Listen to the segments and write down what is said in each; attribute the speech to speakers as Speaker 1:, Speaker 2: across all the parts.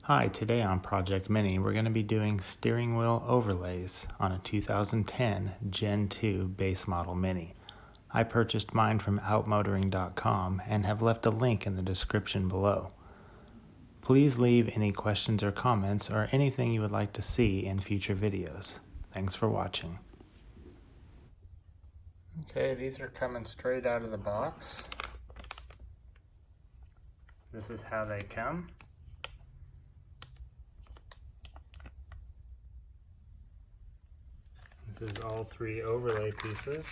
Speaker 1: Hi, today on Project Mini, we're going to be doing steering wheel overlays on a 2010 Gen 2 base model Mini. I purchased mine from outmotoring.com and have left a link in the description below. Please leave any questions or comments or anything you would like to see in future videos. Thanks for watching. Okay, these are coming straight out of the box. This is how they come. This is all three overlay pieces.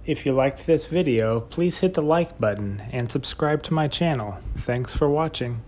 Speaker 1: If you liked this video, please hit the like button and subscribe to my channel. Thanks for watching.